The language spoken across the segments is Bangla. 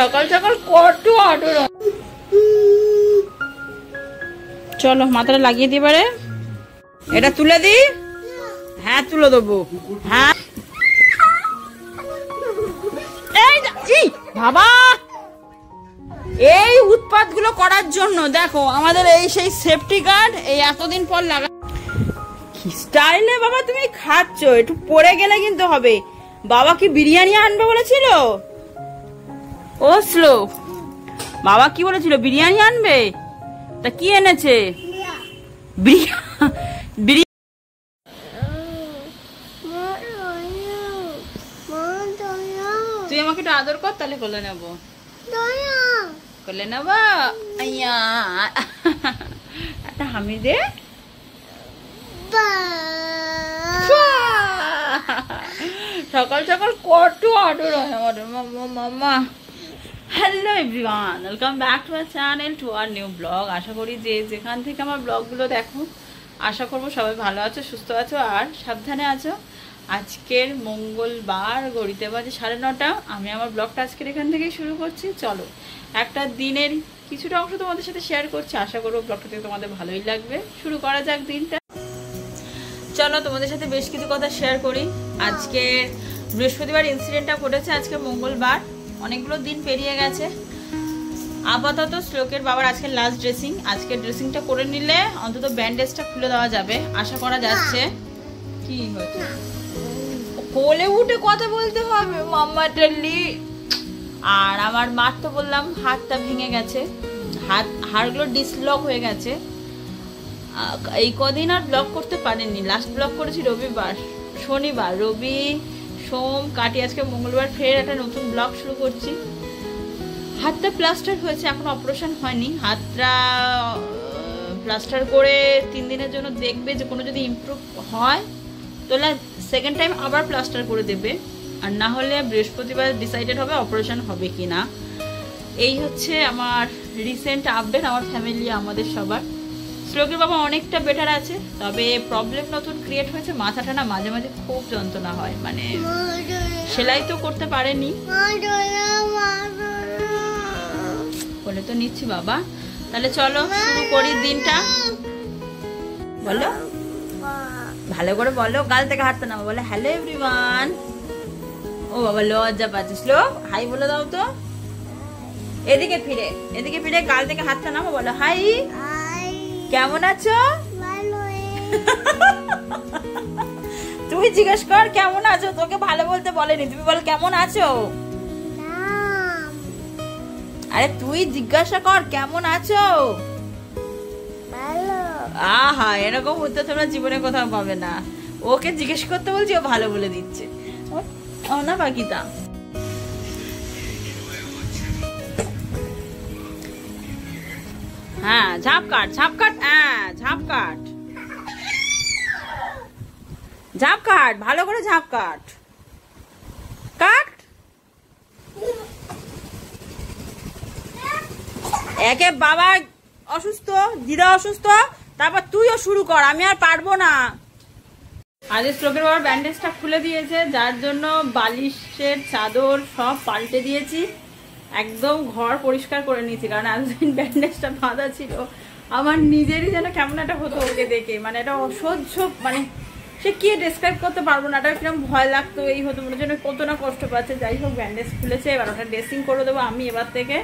সকাল সকাল কত আদর। চলো মাথাটা লাগিয়ে দিই এবারে। এটা তুলে দি। হ্যাঁ তুলে দেবো। হ্যাঁ বাবা এই উৎপাত গুলো করার জন্য দেখো আমাদের এই সেই সেফটি গার্ড এই এতদিন পর লাগা। কি স্টাইলে বাবা তুমি খাচ্ছ, একটু পরে গেলে কিন্তু হবে। বাবা কি বিরিয়ানি আনবে বলেছিল? ও স্লো, বাবা কি বলেছিল বিরিয়ানি আনবে? তা কি এনেছে? তুই আমাকে একটু আদর কর, তাহলে কোলে নেবো। কোলে নেবো। একটা হামি দে। সকাল সকাল কত আদর হয় আমাদের mama. Hello everyone, welcome back to our channel, to our new blog. আশা করি যে যেখান থেকে আমার ব্লগগুলো দেখো, আশা করবো সবাই ভালো আছো, সুস্থ আছো আর সাবধানে আছো। আজকের মঙ্গলবার, ঘড়িতে বাজে 9:30। আমি আমার ব্লগটা আজকের এখান থেকেই শুরু করছি। চলো একটা দিনের কিছুটা অংশ তোমাদের সাথে শেয়ার করছি। আশা করবো ব্লগটা থেকে তোমাদের ভালোই লাগবে। শুরু করা যাক দিনটা। চলো তোমাদের সাথে বেশ কিছু কথা শেয়ার করি। আজকে বৃহস্পতিবার ইনসিডেন্টটা ঘটেছে, আজকে মঙ্গলবার, অনেকগুলো দিন পেরিয়ে গেছে। আপাতত শ্লোকের বাবার আজকে লাস্ট ড্রেসিং। আজকে ড্রেসিংটা করে নিলে অন্তত ব্যান্ডেজটা খুলে দেওয়া যাবে আশা করা যাচ্ছে। কি হয়েছে? কোলে উঠে কথা বলতে হবে মাম্মা টেল্লি। আর আমার মার তো বললাম হাতটা ভেঙে গেছে, হাড়গুলো ডিসলক হয়ে গেছে। এই কদিন আর ব্লগ করতে পারেনি। লাস্ট ব্লগ করেছি রবিবার, শনিবার, রবি সোম কাটি, আজকে মঙ্গলবার ফের একটা নতুন ব্লগ শুরু করছি। হাতটা প্লাস্টার হয়েছে, এখন অপারেশন হয়নি। হাতটা প্লাস্টার করে 3 দিনের জন্য দেখবে, যে কোনো যদি ইমপ্রুভ হয় তাহলে সেকেন্ড টাইম আবার প্লাস্টার করে দেবে, আর না হলে বৃহস্পতিবার ডিসাইডেড হবে অপারেশন হবে কি না। এই হচ্ছে আমার রিসেন্ট আপডেট আমার ফ্যামিলি, আমাদের সবার। শ্লোকের বাবা অনেকটা বেটার আছে, তবে প্রবলেম নতুন ক্রিয়েট হয়েছে। মাথাটা না মাঝে মাঝে খুব যন্ত্রণা হয়, মানে সেলাই তো করতে পারেনি। বলে তো নিচ্ছি বাবা। তাহলে চলো শুরু করি দিনটা। বলো ভালো করে বলো, গাল থেকে হাঁটতে না বলে হ্যালো এভরিওয়ান। ও বাবা লজ্জা পাচ্ছে। শ্লোক হাই বলে দাও তো। এদিকে ফিরে গাল থেকে হাতটা নামো, বলো হাই। কেমন আছো? তুই জিজ্ঞেস কর কেমন আছো, তোকে ভালো বলতে বলেনি, তুমি বল কেমন আছো। আরে তুই জিজ্ঞাসা কর কেমন আছো। আহা এরকম উত্তর তোমরা জীবনে কোথাও পাবে না। ওকে জিজ্ঞেস করতে বলছি, ও ভালো বলে দিচ্ছে। ও না বাকিটা। হ্যাঁ ঝাপ কাট, হ্যাঁ ঝাপ কাট, ভালো করে ঝাপ কাট। একে বাবা অসুস্থ, দিদা অসুস্থ, তারপর তুইও শুরু কর, আমি আর পারবো না। আজ শ্লোকের বাবার ব্যান্ডেজটা খুলে দিয়েছে, যার জন্য বালিশের চাদর সব পাল্টে দিয়েছি। একদম ঘর পরিষ্কার করে নিয়েছি, কারণ এতদিন ব্যান্ডেজটা বাঁধা ছিল। আমার নিজেরই যেন কেমন একটা হতো ওকে দেখে, মানে এটা অসহ্য, মানে সে কি ডেসক্রাইব করতে পারবো না। এটা কিরকম ভয় লাগতো, এই হতো মনে জন্য কত না কষ্ট পাচ্ছে। যাই হোক ব্যান্ডেজ খুলেছে, এবার ওটা ড্রেসিং করে দেবো আমি এবার থেকে।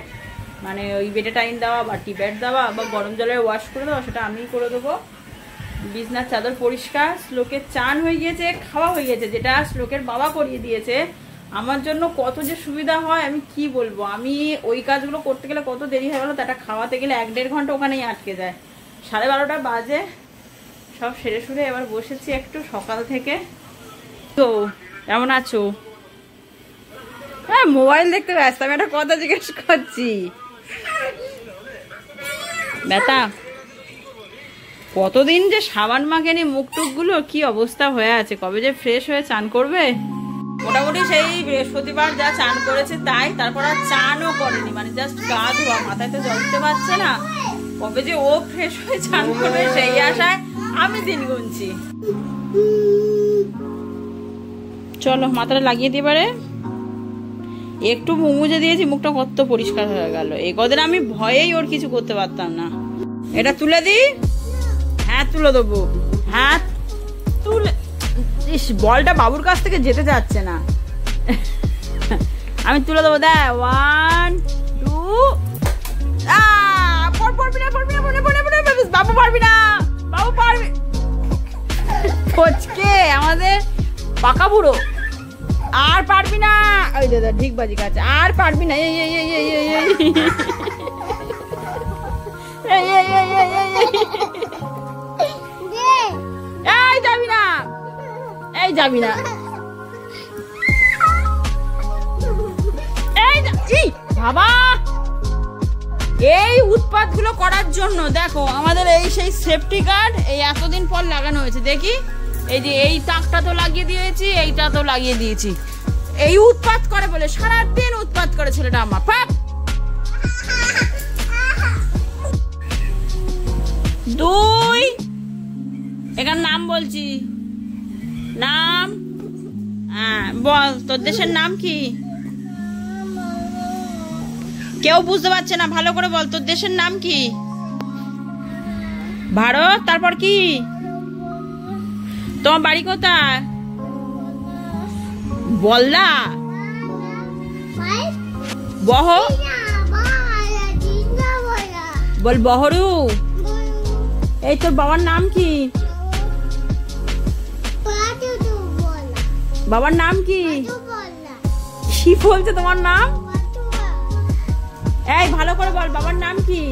মানে ওই বেডেটাইন দেওয়া বা টিব্যাট দেওয়া বা গরম জলে ওয়াশ করে দেওয়া, সেটা আমিই করে দেবো। বিছনার চাদর পরিষ্কার, শ্লোকের চান হয়ে গিয়েছে, খাওয়া হয়ে গেছে, যেটা শ্লোকের বাবা করিয়ে দিয়েছে। আমার জন্য কত যে সুবিধা হয় আমি কি বলবো। আমি ওই কাজগুলো করতে গেলে কত দেরি হয়ে গেলো, তাটা খাওয়াতে গেলে 1-1.5 ঘন্টা ওখানেই আটকে যায়। 12:30 বাজে, সব সেরে সুরে এবার বসেছি একটু সকাল থেকে। তো কেমন আছো? হ্যাঁ মোবাইল দেখতে ব্যস্ত, আমি একটা কথা জিজ্ঞেস করছি। ব্যথা কতদিন যে সাবান মাখেনি, মুখ টুকগুলো কি অবস্থা হয়ে আছে, কবে যে ফ্রেশ হয়ে চান করবে। মোটামুটি সেই বৃহস্পতিবার যা চান করেছে তাই, তারপর আর চানও করেনি, মানে জাস্ট গা ধোয়া, মাথায় তো জল দিতে পারছে না। কবে যে ও ফ্রেশ হয়ে চান করবে সেই আশায় আমি দিন গুনছি। চলো মাথাটা লাগিয়ে দিই এবারে। একটু মুজে দিয়েছি, মুখটা কত পরিষ্কার হয়ে গেল। এই কদিন আমি ভয়েই ওর কিছু করতে পারতাম না। এটা তুলে দি। হ্যাঁ তুলে দেবো। হ্যাঁ তুলে। বলটা বাবুর কাছ থেকে যেতে যাচ্ছে না। আমি তুলে দেবো। দেখ 1 2। পড়বি না পড়বি না বাবু পারবি না, বাবু পারবি। ফচকে আমাদের পাকা বুড়ো, আর পারবি না। ওই দাদা ঠিক বাজি কাছে, আর পারবি না। এই যাবি না, এই যাবি না। এই বাবা, এই উৎপাত গুলো করার জন্য দেখো আমাদের এই সেই সেফটি গার্ড এই এতদিন পর লাগানো হয়েছে। দেখি এই যে এই তাকটা তো লাগিয়ে দিয়েছি, এইটা তো লাগিয়ে দিয়েছি। এই উৎপাত করে বলে সারাদিন উৎপাত করে ছেলেটা আমার। পাপ 2। এখানে নাম বলছি, নাম। হ্যাঁ বল, তোর দেশের নাম কি? কেউ বুঝতে পারছে না, ভালো করে বল তোর দেশের নাম কি? ভারত। তারপর কি? তোমার বাড়ি কোথায়? বললা বহ বল বহরু। এই তোর বাবার নাম কি? বাবার নাম কি? কি বলছে তোমার নাম? এই ভালো করে বল বাবার নাম কি?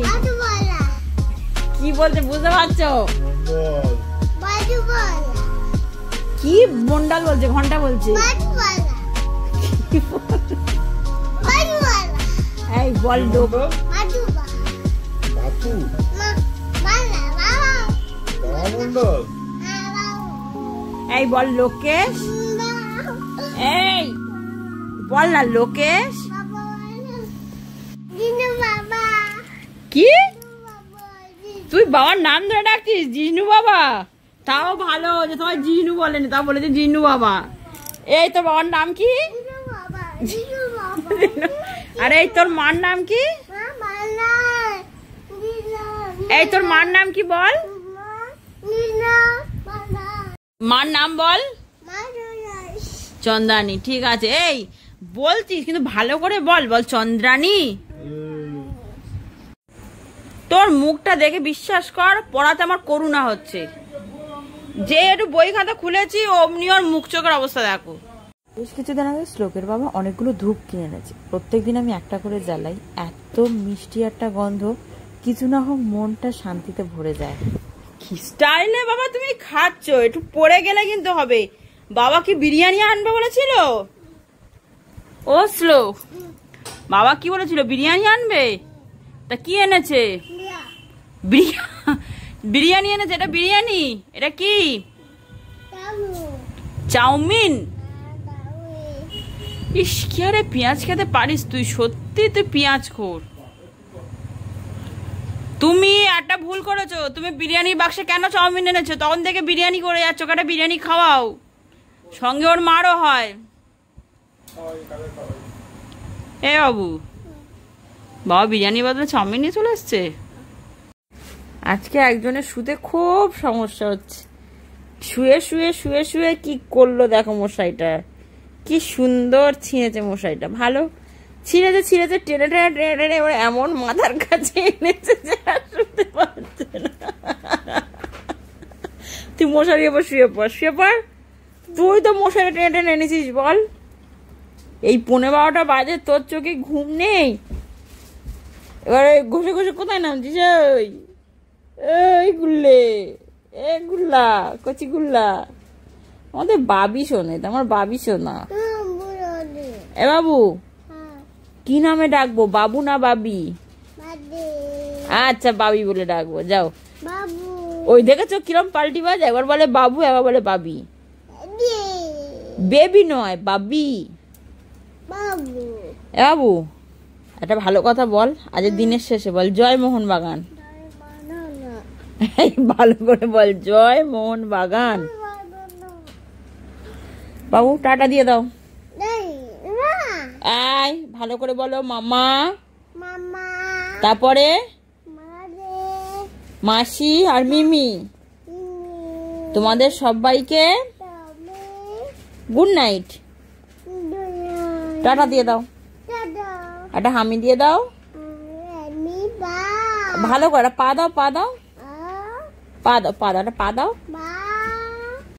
কি বলছে বুঝতে পারছো? কি মন্ডল বলছে, ঘন্টা বলছে। এই বল লোক। এই বল লোকেশ। এই বল না লোকেশ। কি তুই বাবার নাম ধরে ডাকছিস? জিষ্ণু বাবা। তাও ভালো যে তোমার জিষ্ণু বলেনি, তাও বলেছে জিষ্ণু বাবা। এই তোর বাবার নাম কি? আরে এই তোর মার নাম কি? এই তোর মার নাম কি বল? মার নাম বল। চন্দ্রানী। ঠিক আছে, এই বলছিস কিন্তু ভালো করে বল। বল চন্দ্রানী। তোর মুখটা দেখে বিশ্বাস কর পড়াতে আমার করুণা হচ্ছে। যে একটু বই খাতা খুলেছি অমনি ওর মুখ চোখের অবস্থা দেখো। বেশ কিছুদিন আগে শ্লোকের বাবা অনেকগুলো ধূপ কিনে এনেছে। প্রত্যেকদিন আমি একটা করে জ্বালাই। এত মিষ্টি একটা গন্ধ, কিছু না হোক মনটা শান্তিতে ভরে যায়। কি স্টাইলে বাবা তুমি খাচ্ছ, একটু পড়ে গেলে কিন্তু হবে। বাবা কি বিরিয়ানি আনবে বলেছিল? ও শ্লোক, বাবা কি বলেছিল বিরিয়ানি আনবে? তা কি এনেছে? বিরিয়ানি এনেছে। এটা বিরিয়ানি? এটা কি? চাউমিন। ইস কি আরে পেঁয়াজ খেতে পারিস তুই? সত্যি তুই পেঁয়াজ খোর। তুমি একটা ভুল করেছো। তুমি বিরিয়ানির বাক্সে কেন চাউমিন এনেছো? তখন থেকে বিরিয়ানি করে যাচ্ছ। কাটা বিরিয়ানি খাওয়াও, সঙ্গে ওর মারও হয়। এ বাবু, বাবা বিরিয়ানি বদলে চাউমিন নিয়ে চলে এসছে। আজকে একজনের শুতে খুব সমস্যা হচ্ছে। শুয়ে শুয়ে শুয়ে শুয়ে কি করলো দেখো মশাইটা। কি সুন্দর ছিঁড়েছে মশাইটা। ভালো ছিঁড়েছে, ছিঁড়েছে টেনে টেনে টেনে টেনে এবার এমন মাথার কাছে এনেছে যে আর শুতে পারছে না। তুই মশারি এবার শুয়ে পড়, শুয়ে পড়। তুই তো মশারি টেনে টেনে এনেছিস বল। এই 11:30 বাজে, তোর চোখে ঘুম নেই? এবারে ঘষে ঘষে কোথায় নামছিস? এই গুল্লে, এ গুল্লা, কচি গুল্লা। আমাদের বাবি শোনে, আমার বাবি শোনা। এ বাবু কি নামে ডাকবো? বাবু না বাবি? আচ্ছা বাবি বলে ডাকবো, যাও। ওই দেখেছো কিরম পাল্টি বাজ, একবার বলে বাবু একবার বলে বাবি। বেবি নয়, বাবি। এ বাবু একটা ভালো কথা বল, আজের দিনের শেষে বল জয় মোহন বাগান। ভালো করে বল জয় মোহন বাগান। বাবু টাটা দিয়ে দাও। বাই ভালো করে বলো মামা, মামা, তারপরে মারে, মাসি আর মিমি। ইনি, তোমাদের সবাইকে তবে, গুড নাইট, দুনিয়া, টাটা দিয়ে দাও, দাদা, একটা হামি দিয়ে দাও, আমি বা, ভালো করে পা দাও, পা দাও, আ, পা দাও, পা দাও, একটা পা দাও। বা,